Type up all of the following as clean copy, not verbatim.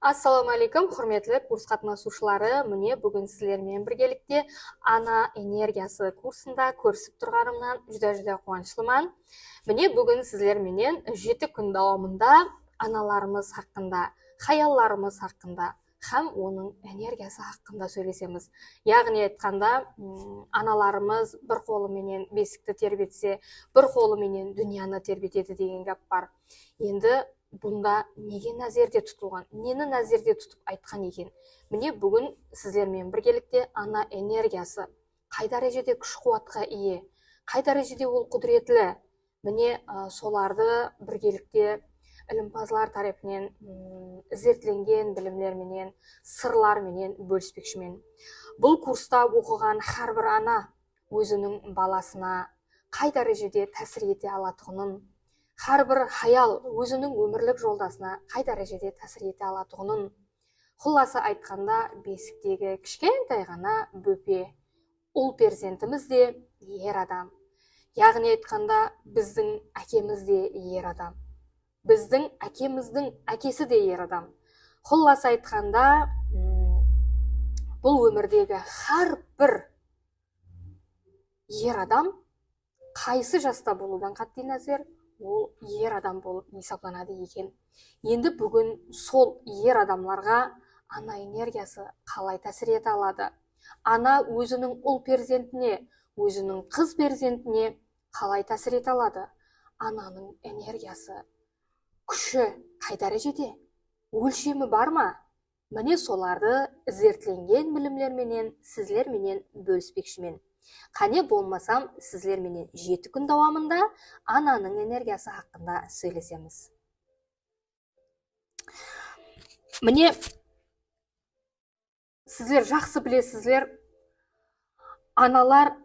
Ассалаумағалейкум, құрметті курс қатынасушылары. Міне бүгін сіздермен біргелікте ана энергиясы курсында көрісіп тұрғанымнан жүдә қуаныштымын. Міне бүгін сіздерменен 7 күн дауамында аналарымыз хақында, хаялларымыз хақында һәм оның энергиясы хақында сөйлесеміз. Яғни айтқанда, аналарымыз бір қолыменен бесікті тербетсе, бір қолыменен дүнияны тербетеді деген гәп бар. Енді бұнда неге назерде тұтылған, нені назерде тұтып айтқан екен? Міне бүгін сіздермен біргелікте ана энергиясы қай дәрежеде күш қуатқа ие, қай дәрежеде ол құдіретлі, міне соларды біргелікте ілімпазлар тарапынан зерттелген білімдерменен, сырларменен бөліспекшімен. Бұл курста оқыған әрбір ана өзінің баласына қай дәрежеде тәсір ете алатынын, әрбір хаял өзінің өмірлік жолдасына қай дәрежеде тәсір ете алатынын, құласы айтқанда бесіктегі кішкентай ғана бөпе, ұл перзентіміз де ер адам. Яғни айтқанда біздің әкеміз де ер адам. Біздің әкеміздің әкесі де ер адам. Құласы айтқанда бұл өмірдегі әрбір ер адам қайсы жаста болудан қатты назар, ол ер адам болып есептелінеді екен. Енді бүгін сол ер адамларға ана энергиясы қалай тәсір ете алады? Ана өзінің ұл перзентіне, өзінің қыз перзентіне қалай тәсір ете алады? Ананың энергиясы, күші қай дәрежеде? Өлшемі бар ма? Міне соларды зерттелген білімдерменен сіздерменен бөліспекшімен. Қане болмасам, сіздерменен 7 күн дауамында ананың энергиясы хақында сөйлесеміз. Міне сіздер жақсы білесіздер, аналар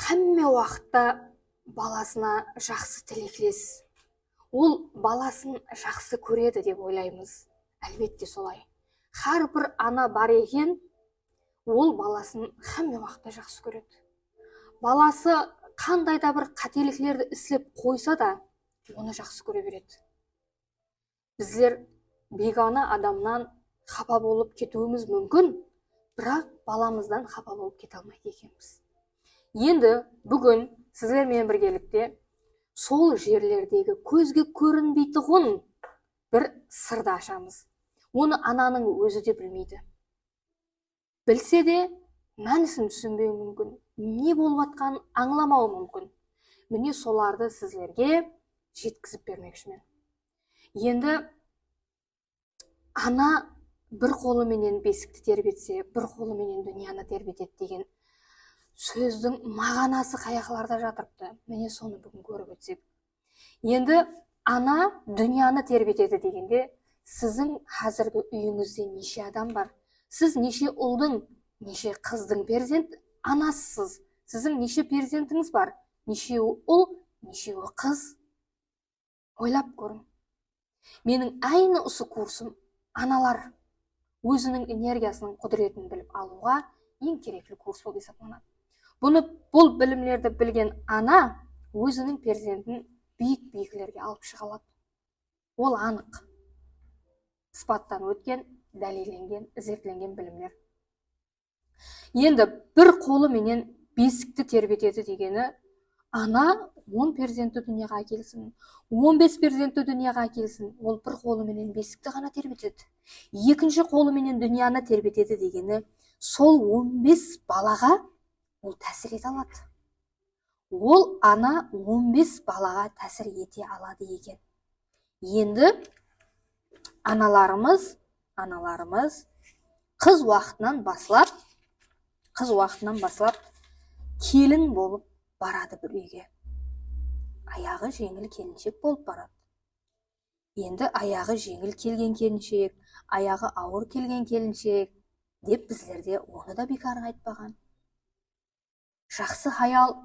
әмме уақытта баласына жақсы тілектес. Ол баласын жақсы көреді деп ойлаймыз. Әлбетте солай. Әрбір ана бар екен, ол баласын әмме уақытта жақсы көреді. Баласы қандай да бір қателіктерді істеп қойса да, оны жақсы көре береді. Біздер бейгана адамнан қапа болып кетуіміз мүмкін, бірақ баламыздан қапа болып кете алмайды екенбіз. Енді бүгін сіздермен біргелікте сол жерлердегі көзге көрінбейтұғын бір сырды ашамыз. Оны ананың өзі де білмейді. Білсе де, мәнісін түсінбеуі мүмкін, не болып жатқанын аңламауы мүмкін. Міне соларды сіздерге жеткізіп бермекшімін. Енді ана бір қолыменен бесікті тербетсе, бір қолыменен дүнияны тербетеді деген сөздің мағынасы қаяқларда жатырыпты. Міне соны бүгін көріп өтсек. Енді ана дүнияны тербетеді дегенде, сіздің қазіргі үйіңізде неше адам бар? Сіз неше ұлдың, неше қыздың перзент анасысыз? Сіздің неше перзентіңіз бар? Нешеуі ұл, нешеуі қыз? Ойлап көрің. Менің айны осы курсым аналар өзінің энергиясының құдіретін біліп алуға ең керекті курс болып есептелінеді. Бұл білімлерді білген ана өзінің перзентін биік-биіклерге алып шыға алады. Ол анық. Іспаттан өткен, дәлелленген, зерттелген білімдер. Енді бір қолыменен бесікті тербетеді дегені, ана 10 перзентті дүнияға әкелсін, 15 перзентті дүнияға әкелсін, ол бір қолыменен бесікті ғана тербетеді. Екінші қолыменен дүнияны тербетеді дегені, сол 15 балаға ол тәсір ете алады. Ол ана 15 балаға тәсір ете алады екен. Енді аналарымыз қыз уақытынан басылап келін болып барады бір үйге. Аяғы жеңіл келіншек болып барады. Енді аяғы жеңіл келген келіншек, аяғы ауыр келген келіншек деп біздерде оны да бекар айтпаған. Жақсы хаял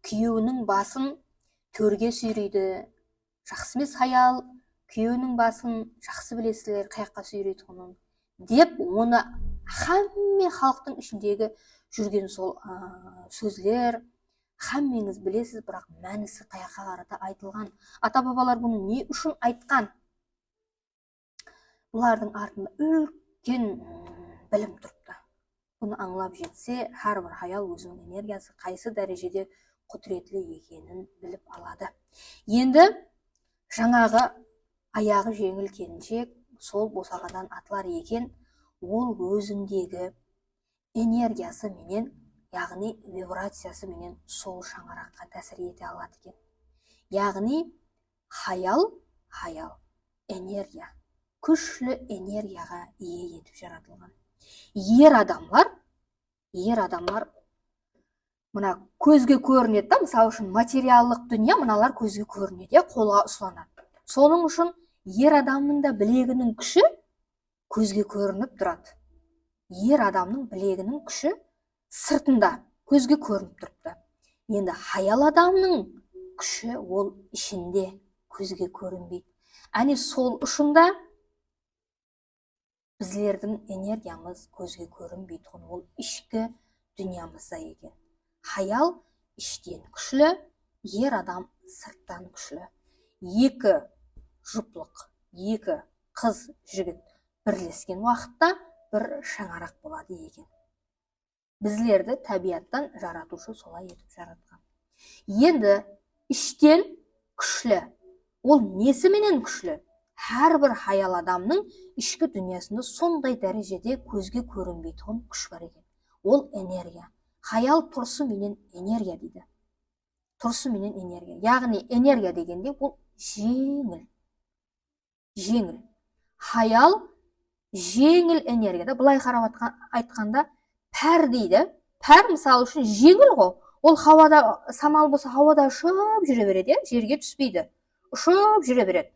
күйеуінің басын төрге сүйрейді. Жақсы емес хаял күйеуінің басын жақсы білесілер қаяққа сүйрейтінін деп оны әмме халықтың ішіндегі жүрген сол сөзлер әммеңіз білесіз, бірақ мәнісі қаяққа қарата айтылған. Ата-бабалар бұны не үшін айтқан? бұлардың артында үлкен білім тұрыпты. Бұны аңлап жетсе, әрбір хаял өзінің энергиясы қайсы дәрежеде құдіретлі екенін біліп алады. Енді жаңағы аяғы жеңіл келіншек сол босағадан атылар екен, ол өзіндегі энергиясы менен, яғни вибрациясы менен сол шаңыраққа тәсір ете алады екен. Яғни хаял энергия, күшлі энергияға ие етіп жаратылған. Ер адамлар мына көзге көрінеді да, мысалы үшін материалдық дүние мыналар көзге көрінеді, қолға ұсталанады. Соның үшін ер адамның да білегінің күші көзге көрініп тұрады. Ер адамның білегінің күші сыртында, көзге көрініп тұрыпты. Енді хаял адамның күші ол ішінде, көзге көрінбейді. Әне сол ұшында біздердің энергиямыз көзге көрінбейді, ол ішкі дүниямызда екен. Хаял іштен күшлі, ер адам сырттан күшлі. Екі жұплық, екі қыз жігіт бірлескен уақытта бір шаңарақ болады екен. Біздерді табиаттан жаратушы солай етіп жаратқан. Енді іштен күшлі, ол несіменен күшлі? Әрбір хаял адамның ішкі дүниесінде сондай дәрежеде көзге көрінбейтін күш бар екен. Ол энергия. Хаял тұрсы менен энергия дейді. Тұрсы менен энергия. Яғни энергия дегенде ол жеңіл. Хаял жеңіл энергияда. Бұлай қарап айтқанда пәр дейді. Пәр мысалы үшін жеңіл ғой. Ол хауада, самал болса хауада ұшып жүре береді, жерге түспейді. Ұшып жүре береді.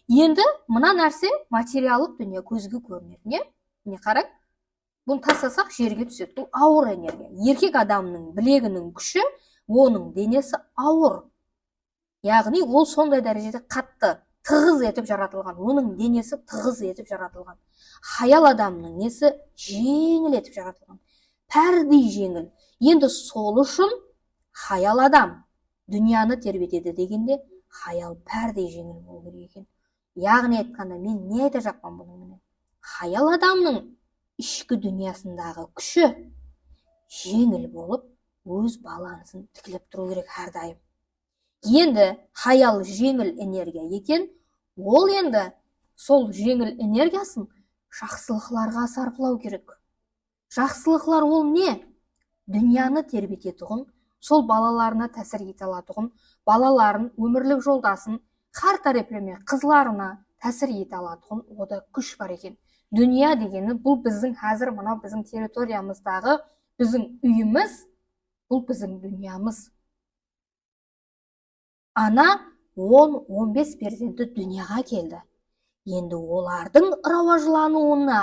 Енді мына нәрсе материалдық дүние, көзге көрінеді. Не қарай? Бұны тастасақ жерге түседі. Бұл ауыр энергия. Еркек адамның білегінің күші, оның денесі ауыр. Яғни ол сондай дәрежеде қатты, тығыз етіп жаратылған. Оның денесі тығыз етіп жаратылған. Хаял адамның несі жеңіл етіп жаратылған. Пәрдей жеңіл. Енді сол үшін хаял адам дүнияны тербетеді дегенде, хаял пәрдей жеңіл болу керек екен. Яғни айтқанда мен не айта жақпан бұның міне? Хаял адамның ішкі дүниясындағы күші жеңіл болып, өз балансын тікіліп тұру керек әрдайым. Енді хаял жеңіл энергия екен, ол енді сол жеңіл энергиясын жақсылықларға сарпылау керек. Жақсылықлар ол не? Дүнияны тербететұғын, сол балаларына тәсір ете алатұғын, балаларын, өмірлік жолдасын, қар тәрепілеме қызларына тәсір ете алатұғын, ода күш бар екен. Дүния дегені бұл біздің әзір мына біздің территориямыздағы біздің үйіміз, бұл біздің дүниямыз. Ана 10-15 перзенті дүнияға келді. Енді олардың рауажлануына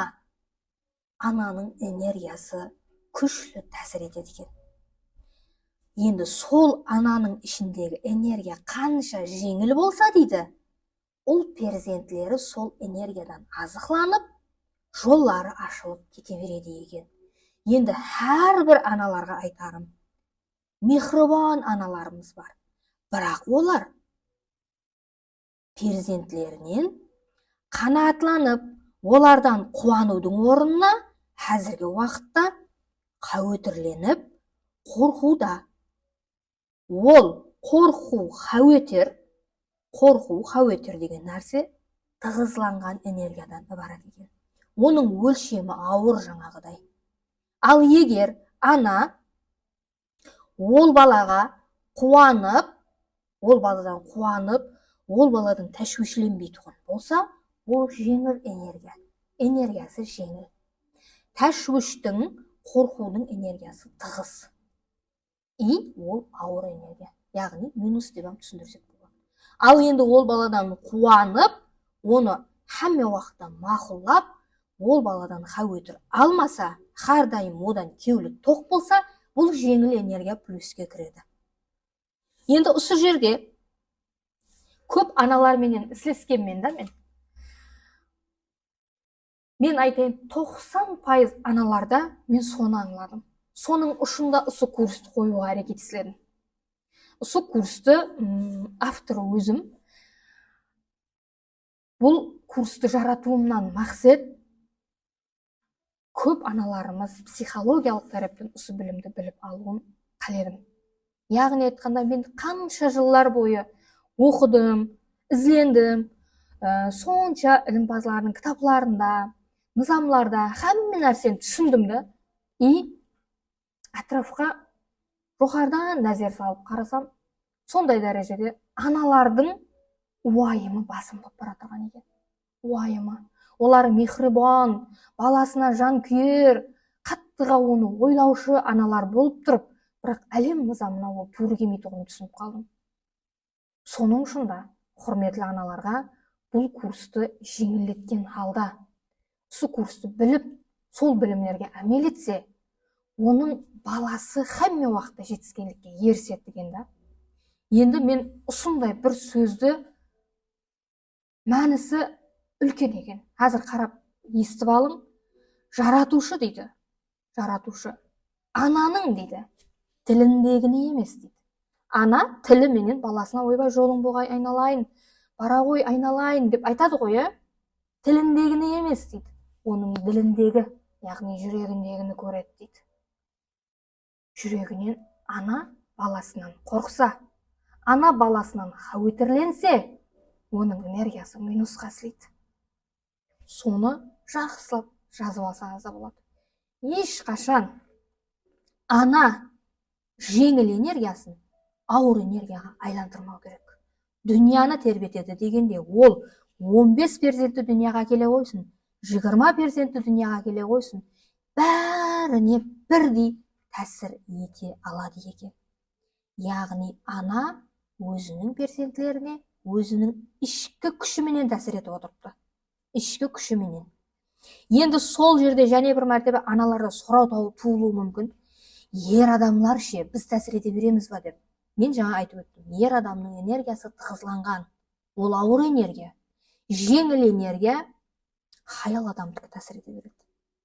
ананың энергиясы күшлі тәсір етеді екен. Енді сол ананың ішіндегі энергия қанша жеңіл болса дейді, ол перзентлері сол энергиядан азықланып, жоллары ашылып кете береді екен. Енді әрбір аналарға айтарым, мехрибан аналарымыз бар. Бірақ олар перзентлерінен қанаатланып, олардан қуанудың орнына әзіргі уақытта қауетірленіп, қорқуда. Ол қорқу, қауетер деген нәрсе тығызланған энергиядан ібарат екен. Оның өлшемі ауыр жаңағыдай. Ал егер ана ол балаға қуанып, ол баладан тәшвишленбейтұғын болса, ол жеңіл энергия. Энергиясы жеңіл. Тәшвиштің, қорқудың энергиясы тығыз. Ол ауыр энергия. Яғни минус деп түсіндірсек болады. Ал енді ол баладан қуанып, оны әмме уақытта мақұллап, ол баладан қауетір алмаса, әрдайым одан кеулік тоқ болса, бұл жеңіл энергия плюске кіреді. Енді осы жерде көп аналарменен ісілескенмен да мен айтайын, 90% аналарда мен соны аңладым. Соның ұшында осы курсты қоюға әрекет етіледі. Осы курсты авторы өзім. Бұл курсты жаратуымнан мақсат көп аналарымыз психологиялық тараптан осы білімді біліп алуын қаладым. Яғни айтқанда мен қанша жылдар бойы оқыдым, ізлендім, сонша ілімпазлардың кітапларында, низамларда hamma нәрсені түсіндім да, и атрафқа жоғарыдан назар салып қарасам, сондай дәрежеде аналардың уайымы басым болып бара жатқан екен. Уайымы. Олар мехрибан, баласына жан күйер, қаттыға оны ойлаушы аналар болып тұрып, бірақ әлем низамына ол тура келмейтінін түсініп қалдым. Соның үшін да, құрметлі аналарға, бұл курсты жеңілдеткен халда, осы курсты біліп, сол білімдерге әмел етсе, оның баласы hamma уақытта жетіскендікке ерсет деген да. Енді мен осындай бір сөзді мәнісі үлкен екен. Қазір қарап естіп алың. Жаратушы дейді. Жаратушы. Ананың дейді. Тіліндегіне емес дейді. Ана тіліменен баласына ойбай жолың болғай айналайын, бара ғой айналайын деп айтады ғой, тіліндегіне емес дейді. Оның діліндегі, яғни жүрегіндегіні көреді дейді. Жүрегінен ана баласынан қорқса, ана баласынан хауетірленсе, оның энергиясы минусқа сілейді. Соны жақсылап жазып алсаңыз да болады. Ешқашан ана жеңіл энергиясын ауыр энергияға айландырмау керек. Дүнияны тербетеді дегенде ол 15% дүнияға келе қойсын, 20% дүнияға келе қойсын, бәріне бірдей тәсір ете алады екен. Яғни ана өзінің перзентлеріне өзінің ішкі күшіменен тәсір етіп отырыпты. Ішкі күшіменен. Енді сол жерде және бір мәртебе аналарда сұрау туылуы мүмкін. Ер адамлар ше, біз тәсір ете береміз ба деп. Мен жаңа айтып өттім. Ер адамның энергиясы тығызланған. Ол ауыр энергия. Жеңіл энергия хаял адамдыкі тәсір ете береді.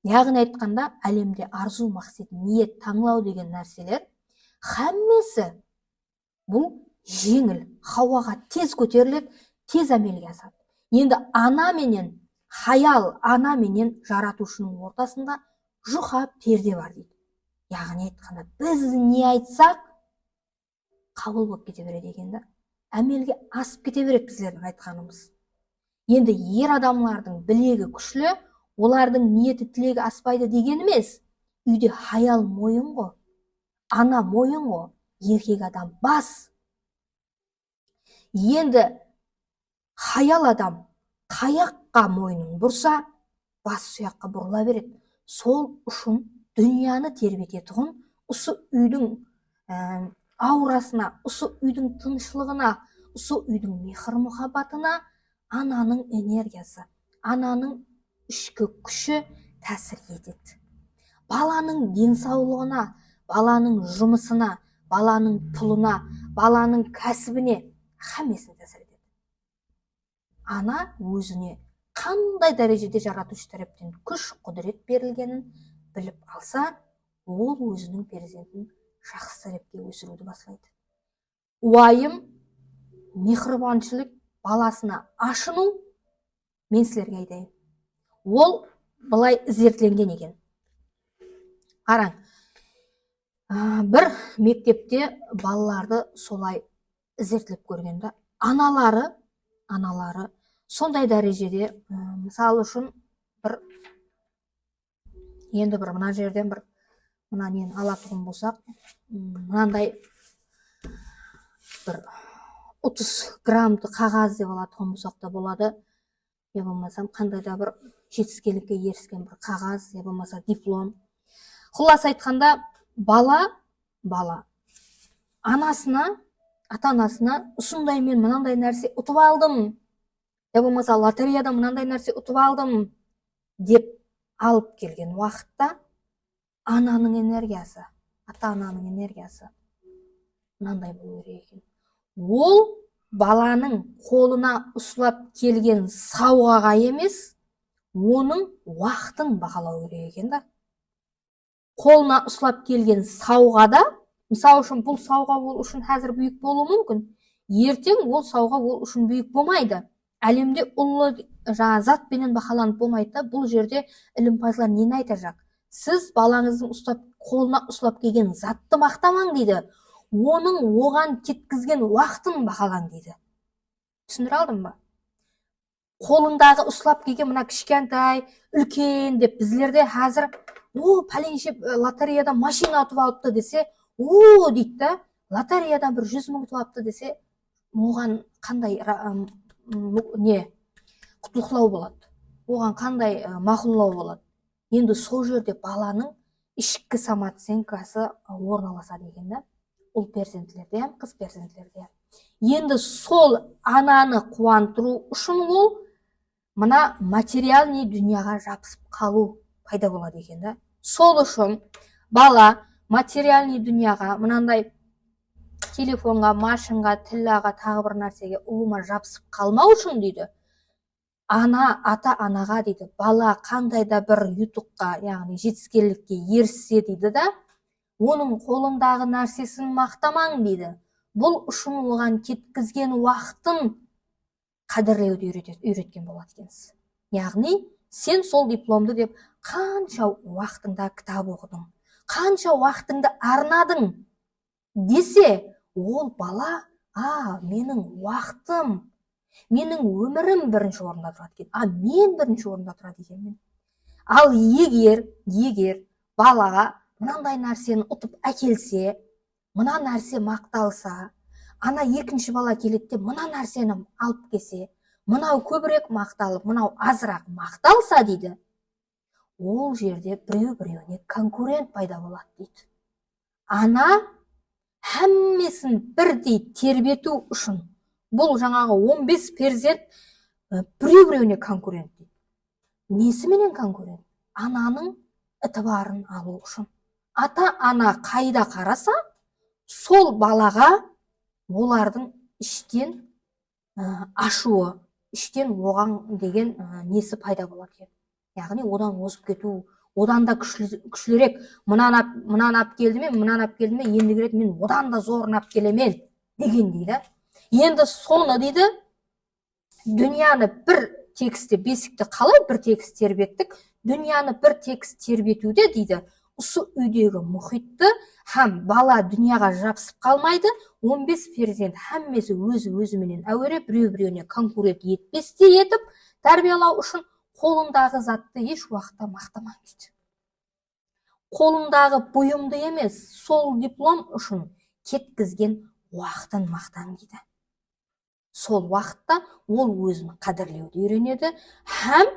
Яғни айтқанда, әлемде арзу, мақсат, ниет, таңлау деген нәрселер хаммасы бұл жеңіл, хауаға тез көтеріледі, тез әмелге асады. Енді ана менен хаял, ана менен жаратушының ортасында жұқап перде бар дейді. Яғни айтқанда, біз не айтсақ, қабыл болып кете береді екен да. Әмелге асып кете береді біздердің айтқанымыз. Енді ер адамлардың білегі күшлі, олардың ниеті тілегі аспайды деген емес. Үйде хаял мойын ғой, ана мойын ғой, еркек адам бас. Енді хаял адам қаяққа мойнын бұрса, бас сұяққа бұрыла береді. Сол үшін дүнияны тербететұғын, осы үйдің аурасына, осы үйдің тынышлығына, осы үйдің мехір мұхаббатына ананың энергиясы, ананың ішкі күші тәсір етеді. Баланың денсаулығына, баланың жұмысына, баланың пұлына, баланың кәсібіне хаммесін тәсір етеді. Ана өзіне қандай дәрежеде жаратушы тараптан күш, құдірет берілгенін біліп алса, ол өзінің перзентін жақсы тарапқа өсіруді бастайды. Уайым, мехрибаншылық, баласына ашыну, мен сілерге айтайын. Ол былай зерттелген екен. Қараң, бір мектепте балаларды солай зерттеліп көргенде, аналары сондай дәрежеде, мысалы үшін енді мына жерден мына нені алатұғын болсақ, мынандай 30 граммды қағаз деп алатұғын болсақ та болады, я болмасам қандай да бір жетіскерлікке еріскен бір қағаз, я болмаса диплом. Құлас айтқанда, бала анасына, ата-анасына осындай мен мынандай нәрсе ұтып алдым, я болмаса лотереяда мынандай нәрсе ұтып алдым деп алып келген уақытта ананың энергиясы, ата-ананың энергиясы мынандай болу керек екен. Ол баланың қолына ұсылап келген сауғаға емес, оның уақытын бағалау керек екен да. Қолына ұсылап келген сауғада, мысалы үшін бұл сауға ол үшін қазір бүйік болуы мүмкін. Ертең ол сауға ол үшін бүйік болмайды. Әлемде ұлы жаңа затпенен бақаланып болмайды да. Бұл жерде ілімпазлар нені айтажақ? Сіз балаңыздың қолына ұстап келген затты мақтамаң дейді. Оның оған кеткізген уақытын бақалаң дейді. Түсіндіре алдым ба? Қолындағы ұстап келген мына кішкентай, үлкен деп біздерде қазір пәленше лотереядан машина ұтып алыпты десе, дейді да, лотереядан бір 100 мың ұтып алыпты десе, оған қандай құтлықлау болады, оған қандай мақұллау болады. Енді сол жерде баланың ішкі самооценкасы орналасады екен да, ұл перзентлерде, қыз перзентлерде. Енді сол ананы қуантыру үшін ол мына материальный дүнияға жабысып қалу пайда болады екен да. Сол үшін бала материальный дүнияға, мынандай телефонға, машинға, тиллаға, тағы бір нәрсеге ұлыма жабысып қалмау үшін дейді, ата-анаға дейді, бала қандай да бір ютыққа, яғни жетіскерлікке еріссе дейді да, оның қолындағы нәрсесін мақтамаң дейді. Бұл үшін оған кеткізген уақытын қадірлеуді үйреткен болады екенсіз. Яғни, сен сол дипломды деп қанша уақытыңда кітап оқыдың, қанша уақытыңды арнадың десе, ол бала, менің уақытым, менің өмірім бірінші орында тұрады екен, мен бірінші орында тұрады екенмін. Ал егер балаға мынандай нәрсені ұтып әкелсе, мына нәрсе мақталса, ана екінші бала келетте мына нәрсені алып келсе, мынау көбірек мақталып, мынау азырақ мақталса дейді, ол жерде біреуіне конкурент пайда болады дейді. Ана әммесін бірдей тербету үшін, бұл жаңағы 15 перзент біреуіне конкурент дейді. Несіменен конкурент? Ананың ітібарын алу үшін. Ата-ана қайда қараса, сол балаға олардың іштен ашуы, іштен оған деген несі пайда болады. Яғни одан озып кету, одан да күшлірек, мынаны ап келді ме, енді керет мен одан да зорын ап келемен деген дейді. Енді соны дейді, дүнияны бір тексті, бесікті қалай бір текст тербеттік, дүнияны бір текст тербетуде дейді, осы үйдегі мұхитты һәм бала дүнияға жабысып қалмайды, 15 перзент әммесі өзіменен әуере, біреуіне конкурент етпестей етіп тәрбиелау үшін қолындағы затты еш уақытта мақтамаң дейді. Қолындағы бұйымды емес, сол диплом үшін кеткізген уақытын мақтаң дейді. Сол уақытта ол өзін қадірлеуді үйренеді, һәм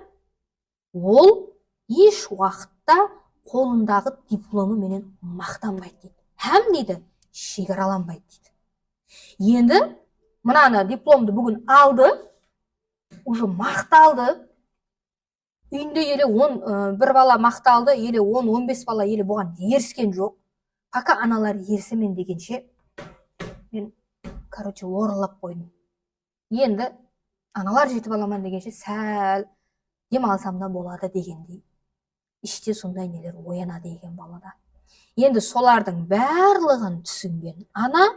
ол еш уақытта қолындағы дипломы менен мақтанбайды дейді. Һәм дейді, шекараланбайды дейді. Енді мынаны дипломды бүгін алды, уже мақталды, үйінде еле бір бала мақталды, еле 10-15 бала еле бұған еріскен жоқ. Пока аналар ерсімен дегенше, мен, орылап қойдым. Енді аналар жетіп аламан дегенше сәл демалсам да болады дегендей. Іште сондай нелер оянады екен балада. Енді солардың барлығын түсінген ана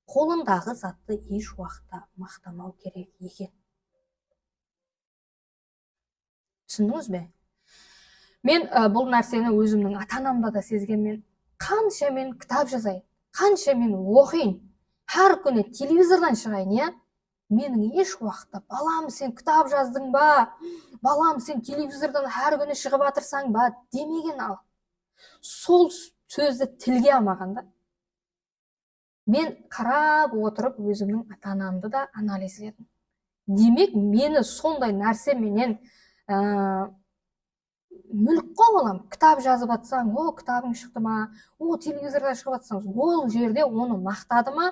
қолындағы затты еш уақытта мақтамау керек екен. Түсіндіңіз бе? Мен бұл нәрсені өзімнің ата-анамда да сезгенмен, қанша мен кітап жазайын, қанша мен оқиын, әр күні телевизордан шығайын, менің еш уақытта балам сен кітап жаздың ба, балам сен телевизордан әр күні шығып атырсаң ба демеген ал. Сол сөзді тілге алмағанда, мен қарап отырып өзімнің ата-анамды да анализдедім. Демек, мені сондай нәрсе менен мүлік қой балам, кітап жазып атсаң, кітабың шықты ма, телевизордан шығып атсаң, ол жерде оны мақтады ма,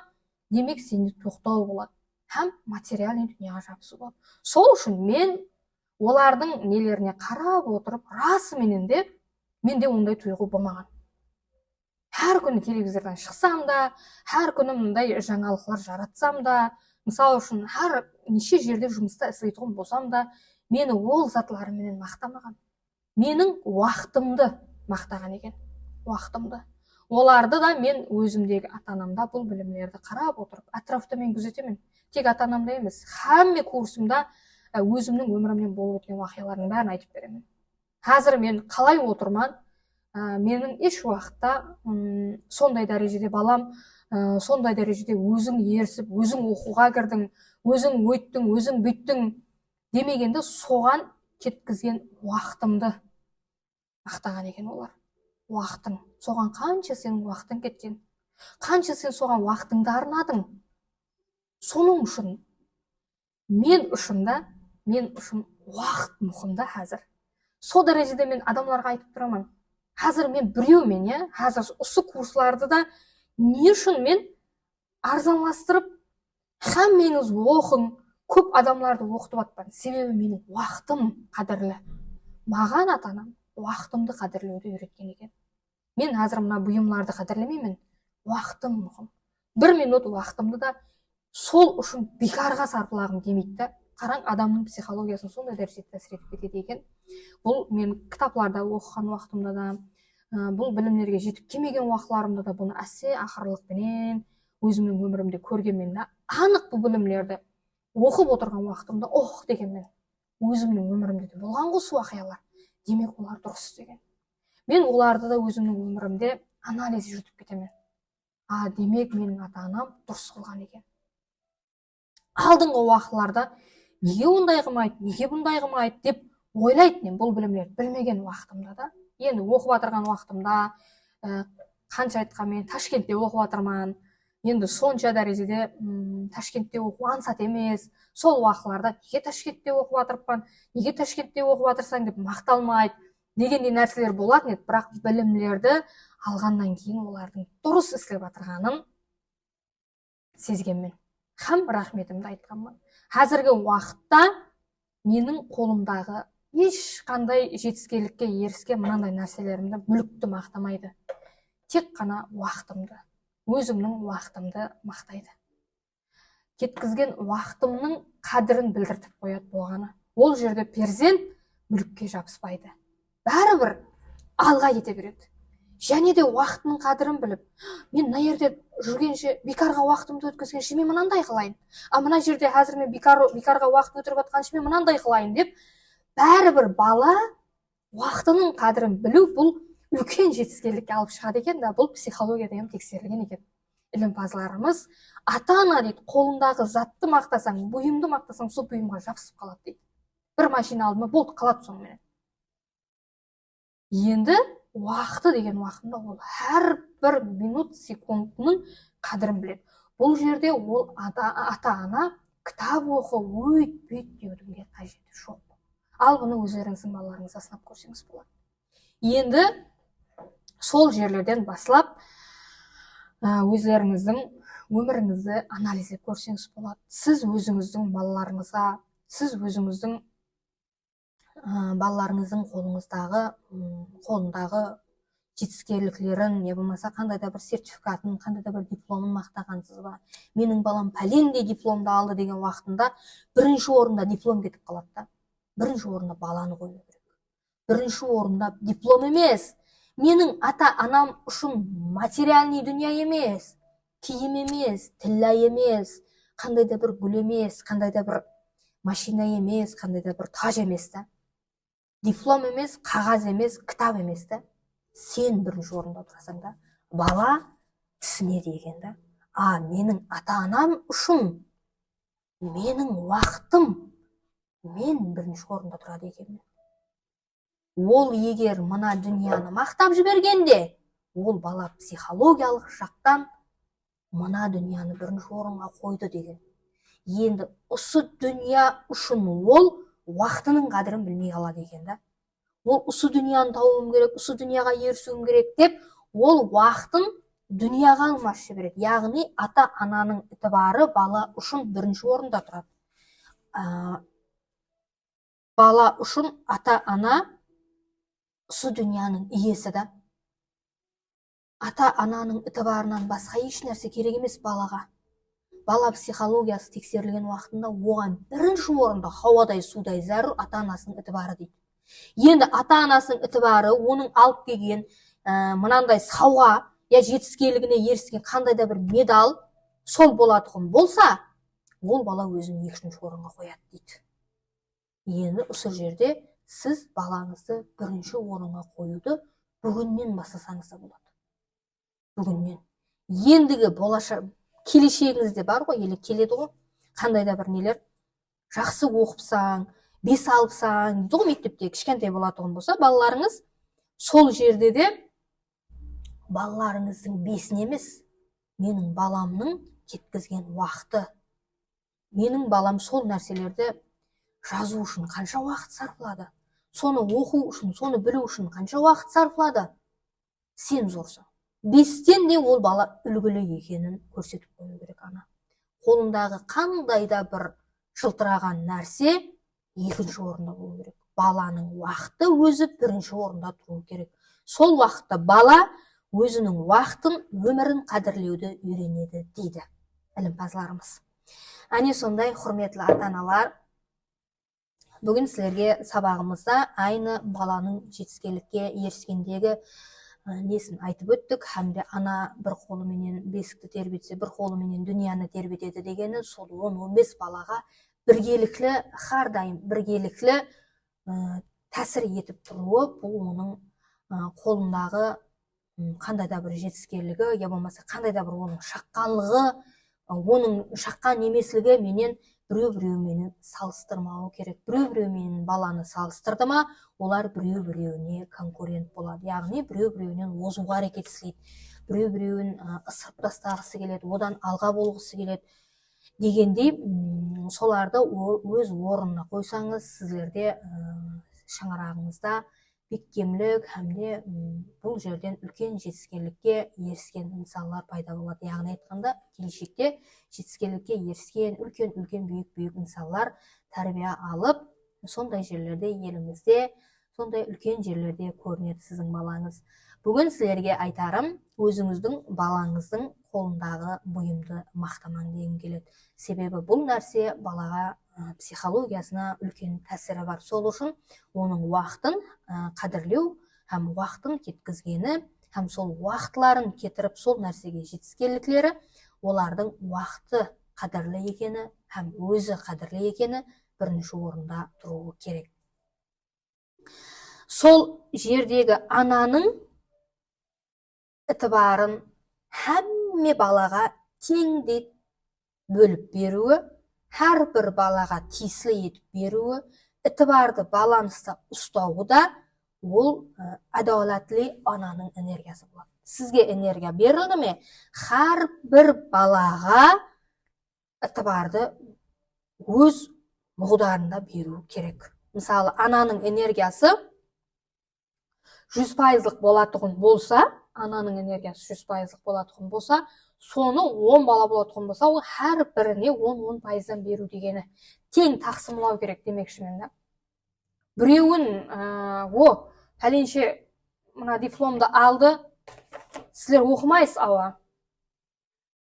демек сенде тоқтау болады. Һәм материальный дүнияға жабысу болады. Сол үшін мен олардың нелеріне қарап отырып, расыменен де менде ондай тұйғу болмаған. Әр күні телевизордан шықсам да, әр күні мындай жаңалықтар жаратсам да, мысалы үшін әр неше жерде жұмыста істейтін болсам да, мені ол затларыменен мақтамаған. Менің уақытымды мақтаған екен. Уақытымды. Оларды да мен өзімдегі ата-анамда бұл білімлерді қарап отырып, атрафты мен күзетемін. Тек ата-анамда емес, әмме курсымда өзімнің өмірімнен болып өткен уақиғалардың бәрін айтып беремін. Қазір мен қалай отырман, менің еш уақытта сондай дәрежеде балам, сондай дәрежеде өзің ерсіп, өзің оқуға кірдің, өзің өйттің, өзің бүйттің демегенде соған кеткізген уақытымды мақтаған екен олар. Уақытың, соған қанша сенің уақытың кеткен, қанша сен соған уақытыңды арнадың. Соның үшін мен үшін уақыт мұхым да қазір. Сол дәрежеде мен адамларға айтып тұрамын. Қазір мен біреумен, қазір осы курсларды да не үшін мен арзанластырып, хаммеңіз оқың, көп адамларды оқытып атпан. Себебі менің уақытым қадірлі. Маған ата-анам уақытымды қадірлеуді үйреткен екен. Мен қазір мына бұйымларды қадірлемеймін. Уақытым мұхым. 1 минут уақытымды да сол үшін бекарға сарпылағым келмейді да. Қараң, адамның психологиясын сондай дәрежеде әсер етіп кетеді екен. Бұл мен кітапларда оқыған уақытымда да, бұл білімдерге жетіп келмеген уақытларымда да бұны ақырлықпенен өзімнің өмірімде көргенмен де анық бұл білімдерді оқып отырған уақытымда дегенмен өзімнің өмірімде де болған осы уақиғалар. Демек олар дұрыс деген. Мен оларды да өзімнің өмірімде анализ жүргізіп кетемін. Демек менің ата-анам дұрыс қылған екен. Алдыңғы уақытларда неге ондай қылмайды, неге бұндай қылмайды деп ойлайтын бұл білімдерді білмеген уақытымда да. Енді оқып отырған уақытымда қанша айтқанмен Ташкентте оқып отырман. Енді сонша дәрежеде Ташкентте оқу ансат емес. Сол уақытларда неге Ташкентте оқып отырман, неге Ташкентте оқып отырсаң деп мақталмайды дегендей нәрселер болатын еді. Бірақ білімдерді алғаннан кейін олардың дұрыс істеп отырғанын сезгенмен. Рахметімді айтқанмын. Қазіргі уақытта менің қолымдағы ешқандай жетіскерлікке, еріске мынандай нәрселерімді мүлікті мақтамайды. Тек қана уақытымды, өзімнің уақытымды мақтайды. Кеткізген уақытымның қадірін білдіртіп қояды болғаны. Ол жерде перзент мүлікке жабыспайды. Бәрібір алға кете береді. Және де уақытының қадірін біліп, мен мына жерде жүргенше, бекарға уақытымды өткізгенше мен мынандай қылайын. Мына жерде қазір мен бекарға уақыт өтіріп атқанша мен мынандай қылайын деп, бәрібір бала уақытының қадірін білу бұл үлкен жетістікке алып шығады екен да. Бұл психологияда тексерілген екен. Ілімпазларымыз ата-ана дейді, қолындағы затты мақтасаң, бұйымды мақтасаң, сол бұйымға жабысып қалады дейді. Бір машина алдыма болды, қалады сонымен. Енді уақыты деген уақытында ол әрбір минут секундының қадірін біледі. Бұл жерде ол ата-ана кітап оқы, өйт, бүйт деудің қажеті жоқ. Ал бұны өздеріңіздің балаларыңызға сынап көрсеңіз болады. Енді сол жерлерден басылап өздеріңіздің өміріңізді анализдеп көрсеңіз болады. Сіз өзіңіздің балаларыңызға, сіз өзіңіздің балаларыңыздың қолындағы жетіскерліктерін, не болмаса қандай да бір сертификатын, қандай да бір дипломын мақтағансыз ба? Менің балам пәлендей дипломды алды деген уақытында бірінші орында диплом кетіп қалады да. Бірінші орында баланы қою керек. Бірінші орында диплом емес. Менің ата-анам үшін материальный дүния емес, киім емес, тілля емес, қандай да бір гүл емес, қандай да бір машина емес, қандай да бір таж емес та. Диплом емес, қағаз емес, кітап емес та. Сен бірінші орында тұрасың да. Бала түсінеді екен да. Менің ата-анам үшін менің уақытым мен бірінші орында тұрады екен. Ол егер мына дүнияны мақтап жібергенде, ол бала психологиялық жақтан мына дүнияны бірінші орынға қойды деген. Енді осы дүния үшін ол уақытының қадірін білмей қалады екен да. Ол осы дүнияны тауым керек, осы дүнияға ерісуім керек деп, ол уақытын дүнияға алмас жібереді. Яғни ата-ананың ітібары бала үшін бірінші орында тұрады. Бала үшін ата-ана осы дүнияның иесі да. Ата-ананың ітібарынан басқа еш нәрсе керек емес балаға. Бала психологиясы тексерілген уақытында оған бірінші орында хауадай судай зәру ата-анасының ітібары дейді. Енді ата-анасының ітібары оның алып келген мынандай сауға, жетіскерлігіне еріскен қандай да бір медал сол болатұғын болса, ол бала өзін екінші орынға қояды дейді. енді осы жерде сіз балаңызды бірінші орынға қоюды бүгіннен бастасаңыз да болады. Бүгіннен. Ендігі болашақ келешегіңізде бар ғой, или келеді ғой. Қандай да бір нелер. Жақсы оқыпсаң, 5 алыпсаң, дейді ғой мектепте кішкентай болатұғын болса, балаларыңыз сол жерде де балаларыңыздың 5-ін емес, менің баламның кеткізген уақыты. Менің балам сол нәрселерді жазу үшін қанша уақыт сарпылады? Соны оқу үшін, соны білу үшін қанша уақыт сарпылады? Сен зорсың. 5-тен де ол бала үлгілі екенін көрсетіп қою керек ана. Қолындағы қандай да бір жылтыраған нәрсе екінші орында болу керек. Баланың уақыты өзі бірінші орында тұру керек. Сол уақытта бала өзінің уақытын, өмірін қадірлеуді үйренеді дейді ілімпазларымыз. Әне сондай құрметлі ата-аналар, бүгін сіздерге сабағымызда айны баланың жетіскерлікке еріскендегі несін айтып өттік. Әмде ана бір қолыменен бесікті тербетсе, бір қолыменен дүнияны тербетеді дегені сол 10-15 балаға біргеліклі, әрдайым біргеліклі тәсір етіп тұруы, бұл оның қолындағы қандай да бір жетіскерлігі, я болмаса қандай да бір оның шаққанлығы, оның шаққан емеслігі менен біреу-біреуменен салыстырмауы керек. Біреу-біреуменен баланы салыстырды ма, олар біреу-біреуіне конкурент болады. Яғни біреу-біреуінен озуға әрекет істейді. Біреу-біреуін ысырып тастағысы келеді, одан алға болғысы келеді. Дегендей, соларды өз орнына қойсаңыз, сіздерде шаңырағыңызда бекемлік әмде бұл жерден үлкен жетіскерлікке еріскен инсанлар пайда болады. Яғни айтқанда, келешекте жетіскерлікке еріскен үлкен бүйік инсанлар тәрбие алып, сондай жерлерде елімізде, сондай үлкен жерлерде көрінеді сіздің балаңыз. Бүгін сіздерге айтарым, өзіңіздің балаңыздың қолындағы бұйымды мақтамаң дегім келеді. Себебі бұл нәрсе балаға психологиясына үлкен тәсірі бар. Сол үшін оның уақытын қадірлеу, һәм уақытын кеткізгені, һәм сол уақытларын кетіріп сол нәрсеге жетіскерліклері, олардың уақыты қадірлі екені, һәм өзі қадірлі екені бірінші орында тұруы керек. Сол жердегі ананың ітібарын әмме балаға теңдей бөліп беруі, әрбір балаға тиесілі етіп беруі, ітібарды баланста ұстауы да ол адалатлы ананың энергиясы болады. Сізге энергия берілді ме, әрбір балаға ітібарды өз мұғдарында беру керек. Мысалы, ананың энергиясы 100% болатұғын болса, ананың энергиясы 100% болатұғын болса, соны 10 бала болатұғын болса, ол әр біріне 10-10%-дан беру дегені. Тең тақсымлау керек демекшімен да. Біреуін, пәленше мына дипломды алды, сіздер оқымайсыз ауа,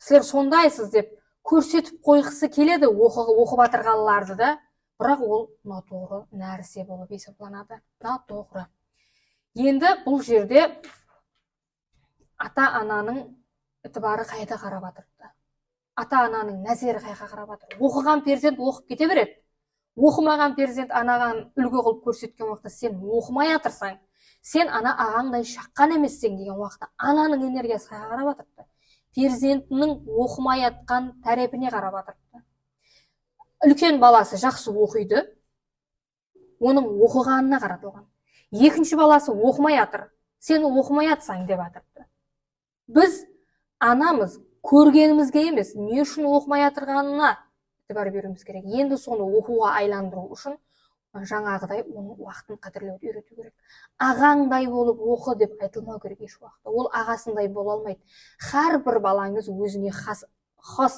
сіздер сондайсыз деп көрсетіп қойғысы келеді оқып атырғанларды да, бірақ ол нотоғры нәрсе болып есептелінеді. Нотоғры. Енді бұл жерде ата-ананың ітібары қайда қарап атырды? Ата-ананың нәзері қайда қарап атыр? Оқыған перзент оқып кете береді. Оқымаған перзент анаған үлгі қылып көрсеткен уақытта сен оқымай атырсаң, сен ана ағаңдай шаққан емессің деген уақытта ананың энергиясы қайда қарап атырды? Перзентінің оқымай атқан тәрепіне қарап атырды. Үлкен баласы жақсы оқиды, оның оқығанына қаратылған. Екінші баласы оқымай атыр, сен оқымай атсаң деп атырды. Біз анамыз көргенімізге емес, не үшін оқымай атырғанына ітібар беруіміз керек. Енді соны оқуға айландыру үшін жаңағыдай оның уақытын қадірлеуді үйрету керек. Ағаңдай болып оқы деп айтылмау керек еш уақытта. Ол ағасындай бола алмайды. Әрбір балаңыз өзіне хас,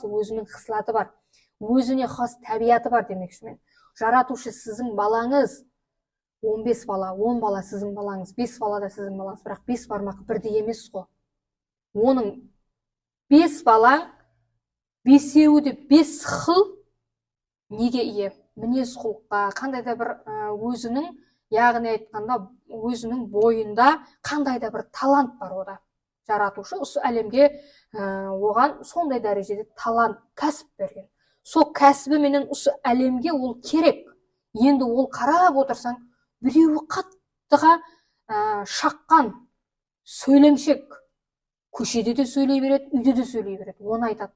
өзінің қыслаты бар, өзіне хас табиаты бар демекшімен. Жаратушы сіздің балаңыз 15 бала, 10 бала сіздің балаңыз, 5 бала да сіздің балаңыз, бірақ 5 бармақ бірдей емес қой. Оның 5 балаң, 5-еуі де 5 қыл неге ие? Мінез құлыққа, қандай да бір өзінің, яғни айтқанда өзінің бойында қандай да бір талант бар ода. Жаратушы осы әлемге оған сондай дәрежеде талант, кәсіп берген. Сол кәсібі менен осы әлемге ол керек. Енді ол қарап отырсаң, біреуі қаттыға шаққан сөйлемшек, көшеде де сөйлей береді, үйде де сөйлей береді. Оны айтады,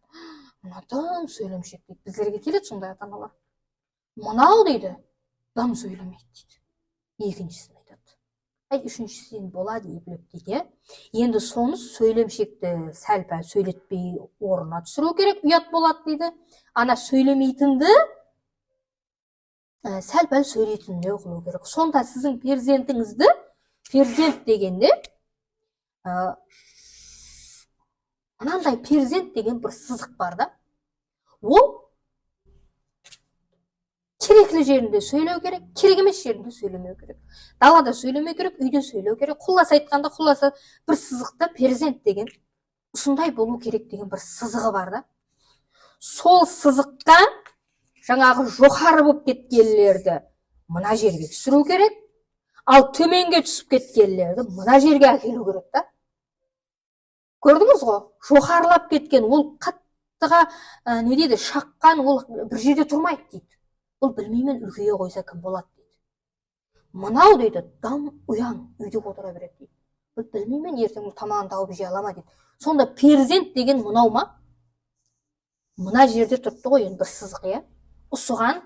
мынау сөйлемшек дейді. Біздерге келеді сондай ата-аналар. Мынау дейді, дым сөйлемейді дейді. Екіншісін айтады. Үшіншісі болады ебіліп дейді. Енді соны сөйлемшекті сәл-пәл сөйлетпей орнына түсіру керек, ұят болады дейді. Ана сөйлемейтінді сәл-пәл сөйлейтініне қылу керек. Сонда сіздің перзентіңізді, перзент дегенде, мынандай перзент деген бір сызық бар да. Ол керекті жерінде сөйлеу керек, керек емес жерінде сөйлемеу керек. Далада сөйлемеу керек, үйде сөйлеу керек. Құласа айтқанда, құласа бір сызықта перзент деген осындай болу керек деген бір сызығы бар да. Сол сызыққа жаңағы жоғары болып кеткендерді мына жерге түсіру керек, ал төменге түсіп кеткендерді мына жерге әкелу керек та. Көрдіңіз ғой? Жоғарылап кеткен, ол қаттыға не дейді, шаққан, ол бір жерде тұрмайды дейді. Ол білмеймін, үлкейе қойса кім болады дейді. Мынау дейді, дам ұяң үйде отыра береді дейді. Ол білмеймін, ертең тамағын тауып жей ала ма дейді. Сонда перзент деген мынау ма? Мына жерде тұрды ғой, енді бір сызық, иә. Осыған,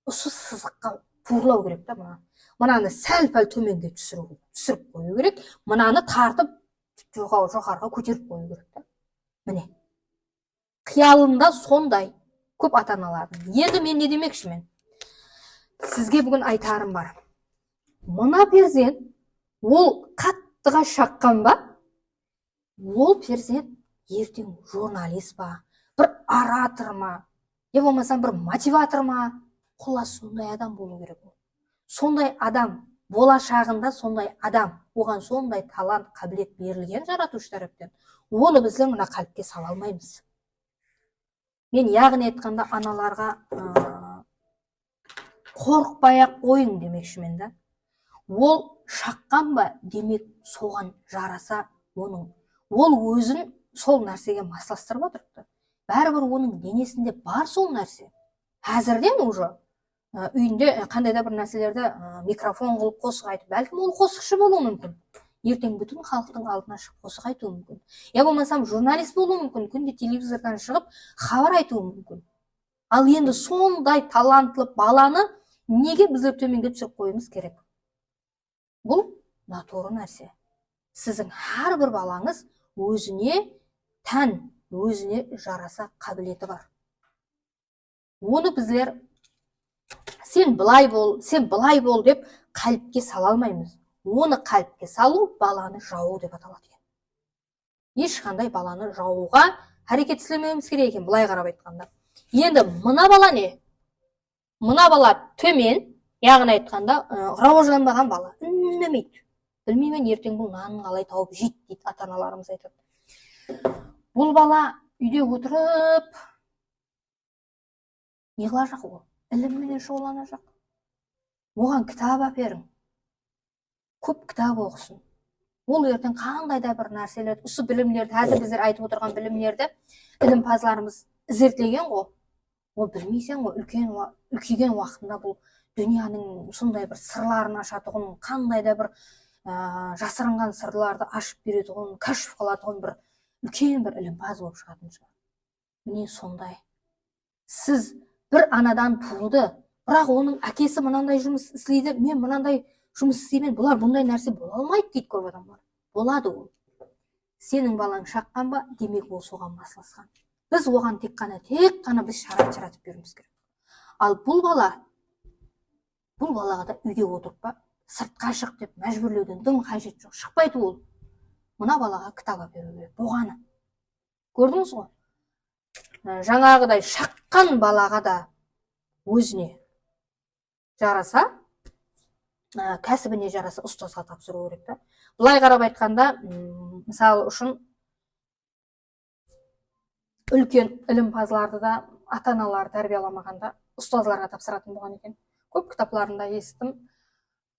осы сызыққа бұрылау керек та мына. Мынаны сәл-пәл төменге түсіріп қою керек. Мынаны тартып жоғарыға көтеріп қою керек та. Міне. Қиялында сондай көп ата-аналардың. Енді мен не демекшімін? Сізге бүгін айтарым бар. Мына перзент, ол қаттыға шаққан ба? Ол перзент ертең журналист ба, бір оратор ма, не болмасам бір мотиватор ма? Құлас сондай адам болу керек. Сондай адам, болашағында сондай адам, оған сондай талант, қабілет берілген жаратушы тараптан. Оны біздер мына қалыпке сала алмаймыз. Мен яғни айтқанда аналарға қорықпай-ақ қойың демекшімін да. Ол шаққан ба, демек соған жараса оның. Ол өзін сол нәрсеге масластырып отырыпты. Бәрібір оның денесінде бар сол нәрсе. Әзірден уже үйінде қандай да бір нәрселерді микрофон қылып қосық айтып, бәлкім ол қосықшы болуы мүмкін. Ертең бүтін халықтың алдына шығып қосық айтуы мүмкін. Я болмасам журналист болуы мүмкін, күнде телевизордан шығып хабар айтуы мүмкін. Ал енді сондай талантлы баланы неге біздер төменге түсіріп қоюымыз керек? Бұл натуры нәрсе. Сіздің әрбір балаңыз өзіне тән, өзіне жараса қабілеті бар. Оны біздер сен былай бол деп қалыпке сала алмаймыз. Оны қалыпке салу баланы жау деп аталады екен. Ешқандай баланы жауға әрекет істемеуіміз керек екен, былай қарап айтқанда. Енді мына бала не? Мына бала төмен, яғни айтқанда рауажданбаған бала, үндемейді. Білмеймін, ертең бұл нанын қалай тауып жейді дейді ата-аналарымыз айтады. Бұл бала үйде отырып не қылacak ол? Ілімменен шұғыланacak. Оған кітап әперің. Көп кітап оқысын. Ол ертең қандай да бір нәрселерді, осы білімлерді, әзір біздер айтып отырған білімлерді ілімпазларымыз зерттеген ғой. Ол білмейсен ғой, үлкейген уақытында бұл дүнияның сондай бір сырларын ашатұғын, қандай да бір жасырынған сырларды ашып беретұғын, кәшіп қылатұғын бір үлкен бір ілімпаз болып шығатын шығар. Міне сондай. Сіз бір анадан туылды, бірақ оның әкесі мынандай жұмыс істейді, мен мынандай жұмыс істеймін, бұлар бұндай нәрсе бола алмайды дейді көп адамдар. Болады ол. Сенің балаң шаққан ба, демек ол соған масласқан. Біз оған тек қана біз шарап жаратып беруіміз керек. Ал бұл балаға да үйде отырып па, сыртқа шық деп мәжбүрлеуден дым қажет жоқ, шықпайды ол. Мына балаға кітап әперу керек, болғаны. Көрдіңіз ғой? Жаңағыдай шаққан балаға да өзіне жараса, кәсібіне жараса ұстазға тапсыру керек та. Бұлай қарап айтқанда, мысалы үшін үлкен ілімпазларды да ата-аналар тәрбияламағанда ұстазларға тапсыратын болған екен. Көп кітапларында естідім.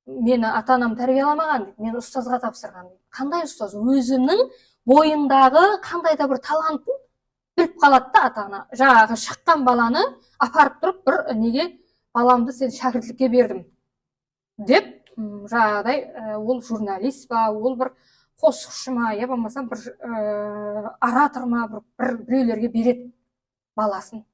Мені ата-анам тәрбияламаған дейді, мен ұстазға тапсырған дейді. Қандай ұстаз? Өзінің бойындағы қандай да бір талантын біліп қалады да ата-ана. Жаңағы шыққан баланы апарып тұрып бір неге баламды сен шәкіртлікке бердім деп жаңағыдай ол журналист па, ол бір қосықшы ма, я болмаса бір оратор ма, біреулерге береді баласын.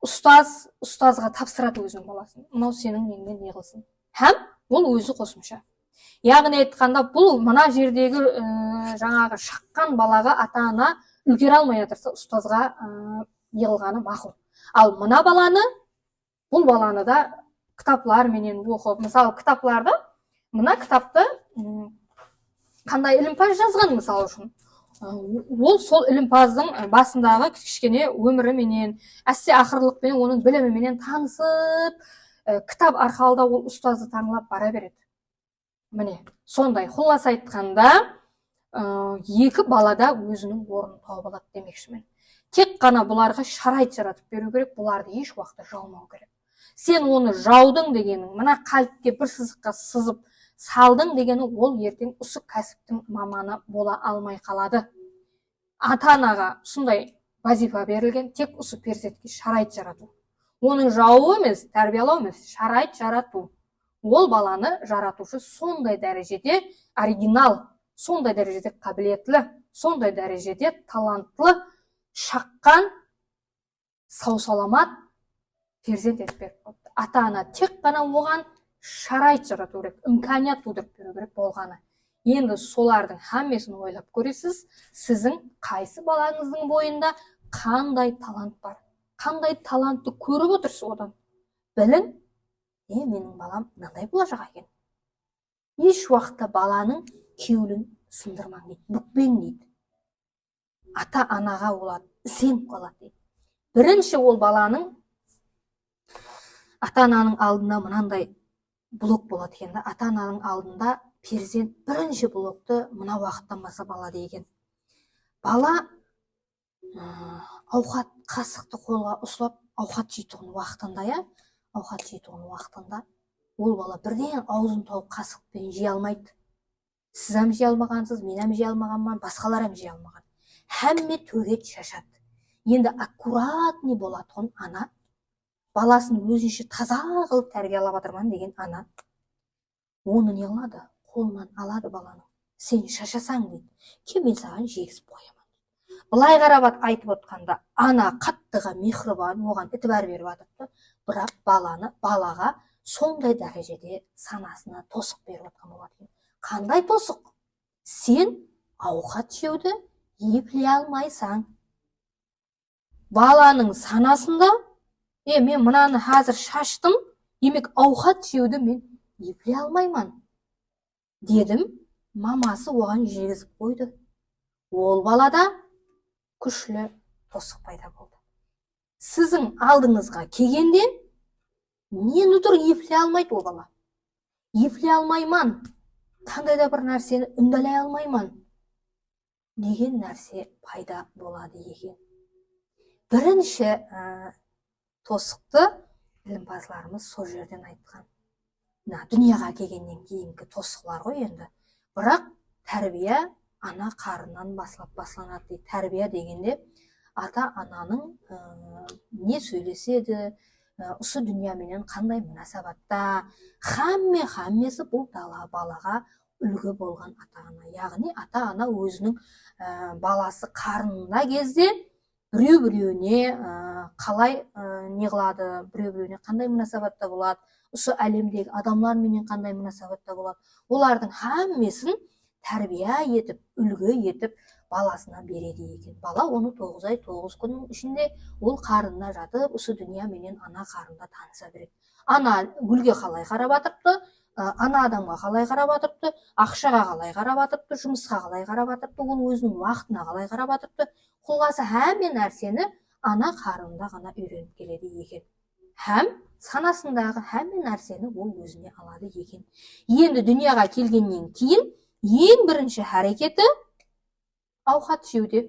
Ұстазға тапсырады өзінің баласын. Мынау сенің неңмен не қылсын. Һәм ол өзі қосымша. Яғни айтқанда, бұл мына жердегі жаңағы шаққан балаға ата-ана үлгере алмай жатырса, ұстазға неғылғаны мақұл. Ал мына баланы, бұл баланы да кітаплар менен оқып, мысалы кітапларды, мына кітапты қандай ілімпаз жазған мысалы үшін, ол сол ілімпаздың басындағы кішкене өмірі менен, әсте ақырлықпен, оның біліміменен танысып, кітап арқылы да ол ұстазды таңлап бара береді. Міне, сондай құлас айтқанда, екі балада өзінің орнын тауып алады демекшімін. Тек қана бұларға шарайт жаратып беру керек, бұларды еш уақытта жаумау керек. Сен оны жаудың дегенің, мына қалыпке бір сызыққа сызып салдың дегені, ол ертең осы кәсіптің маманы бола алмай қалады. Ата-анаға сондай вазифа берілген, тек осы перзентке шарайт жарату. Оның жауы емес, тәрбиелеу емес, шарайт жарату. Ол баланы жаратушы сондай дәрежеде оригинал, сондай дәрежеде қабілетлі, сондай дәрежеде талантлы, шаққан, сау-саламат перзент етпек. Ата-ана тек қана оған шарайт жарату керек, имканият тудырып беру керек болғаны. Енді солардың хаммесін ойлап көресіз, сіздің қайсы балаңыздың бойында қандай талант бар, қандай талантты көріп отырсыз одан. Білің, менің балам мынандай болашақ екен. Еш уақытта баланың кеуілін сындырмаң дейді, бүкпең дейді. Ата-анаға олады, сеніп қалады дейді. Бірінші ол баланың ата-ананың алдында мынандай блок болады екен. Ата-ананың алдында перзент бірінші блокты мына уақыттан бастап алады екен. Бала ауқат қасықты қолға ұстап ауқат жейтұғын уақытында, ауқат жейтұғын уақытында ол бала бірден аузын тауып қасықпен жей алмайды. Сіз әм жей алмағансыз, мен әм жей алмағанмын, басқалар әм жей алмаған. Хәмме төгет шашады. Енді аккуратный болатұғын ана, баласын өзінше таза қылып тәрбиелеп жатырмын деген ана, оны не қылады? Қолынан алады баланы. Сен шашасаң дейді, мен саған жегізіп қоямын. Былай қарап айтып отқанда, ана қаттыға мехрибан, оған ітібар беріп жатыпты, бірақ балаға сондай дәрежеде санасына тосық беріп отқан болады. Қандай тосық? Сен ауқат жеуді еплей алмайсаң, баланың санасында, мен мынаны қазір шаштым, демек ауқат жеуді мен еплей алмаймын дедім, мамасы оған жегізіп қойды. Ол балада күшлі тосық пайда болды. Сіздің алдыңызға келгенде нені тұр еплей алмайды ол бала. Еплей алмаймын, қандай да бір нәрсені үндәлей алмаймын деген нәрсе пайда болады екен. Бірінші тосықты ілімпазларымыз сол жерден айтқан. Дүнияға келгеннен кейінгі тосықлар ғой енді. Бірақ тәрбие ана қарыннан басланады дейді. Тәрбие дегенде ата-ананың не сөйлеседі, осы дүнияменен қандай мұнасабатта, хаммесі бұл балаға үлгі болған ата-ана. Яғни ата-ана өзінің баласы қарнында кезде біреу-біреуіне қалай не қылады, біреу-біреуіне қандай мұнасабатта болады, осы әлемдегі адамларменен қандай мұнасабатта болады. Олардың хаммесін тәрбие етіп, үлгі етіп баласына береді екен. Бала оны 9 ай 9 күннің ішінде ол қарында жатып, осы дүния менен ана қарында таныса береді. Ана гүлге қалай қарап атыпты, ана адамға қалай қарап атыпты, ақшаға қалай қарап атыпты, жұмысқа қалай қарап атыпты, ол өзінің уақытына қалай қарап атыпты. Құлғасы әмме нәрсені ана қарында ғана үйреніп келеді екен. Һәм санасындағы әмме нәрсені ол өзіне алады екен. Енді дүнияға келгеннен кейін ең бірінші әрекеті ауқат жеуде.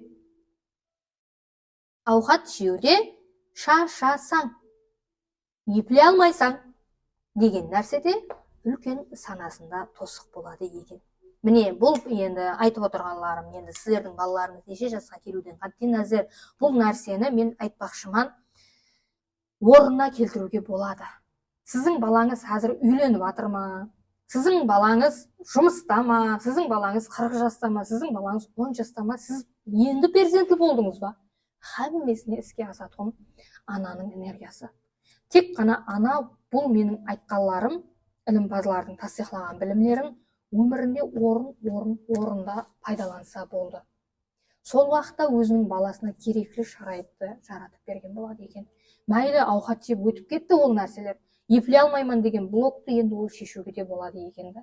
Ауқат жеуде шашасаң, еплей алмайсаң деген нәрседе үлкен санасында тосық болады екен. Міне бұл енді айтып отырғанларым, енді сіздердің балаларыңыз неше жасқа келуден қаттен әзір бұл нәрсені мен айтпақшыман. орнына келтіруге болады. Сіздің балаңыз қазір үйленіп жатыр ма? Сіздің балаңыз жұмыста ма? Сіздің балаңыз 40 жаста ма? Сіздің балаңыз 10 жаста ма? Сіз енді перзенті болдыңыз ба? Хаммесіне іске асатын ананың энергиясы. Тек қана ана бұл менің айтқанларым, ілімпазлардың тасдиқлаған білімлерін өмірінде орында пайдаланса болды. Сол уақытта өзінің баласына керекті шарайтты жаратып берген болады екен. Мәйлі ауқат жеп өтіп кетті ол нәрселер. Ефіле алмаймын деген блокты енді ол шешуге де болады екен.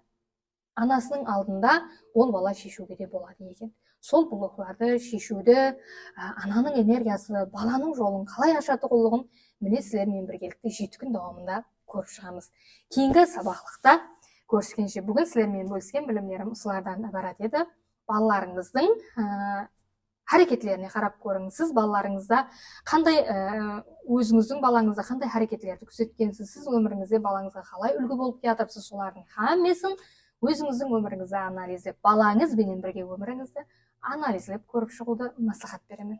Анасының алдында ол бала шешуге де болады екен. Сол блокларды шешуді, ананың энергиясы, баланың жолын қалай ашатұғылығын міне сіздермен біргелікте 7 күн давамында көріп шығамыз. Кейінгі сабақлықта көріскенше бүгін сіздермен бөліскен білімдерім осылардан ібарат еді. Балаларыңыздың әрекетлеріне қарап көріңіз. Сіз балаларыңызда қандай өзіңіздің балаңызда қандай әрекетлерді күзеткенсіз, сіз өміріңізде балаңызға қалай үлгі болып жатырсыз, солардың хаммесін өзіңіздің өміріңізді анализдеп, балаңызбенен бірге өміріңізді анализдеп көріп шығуды маслихат беремін.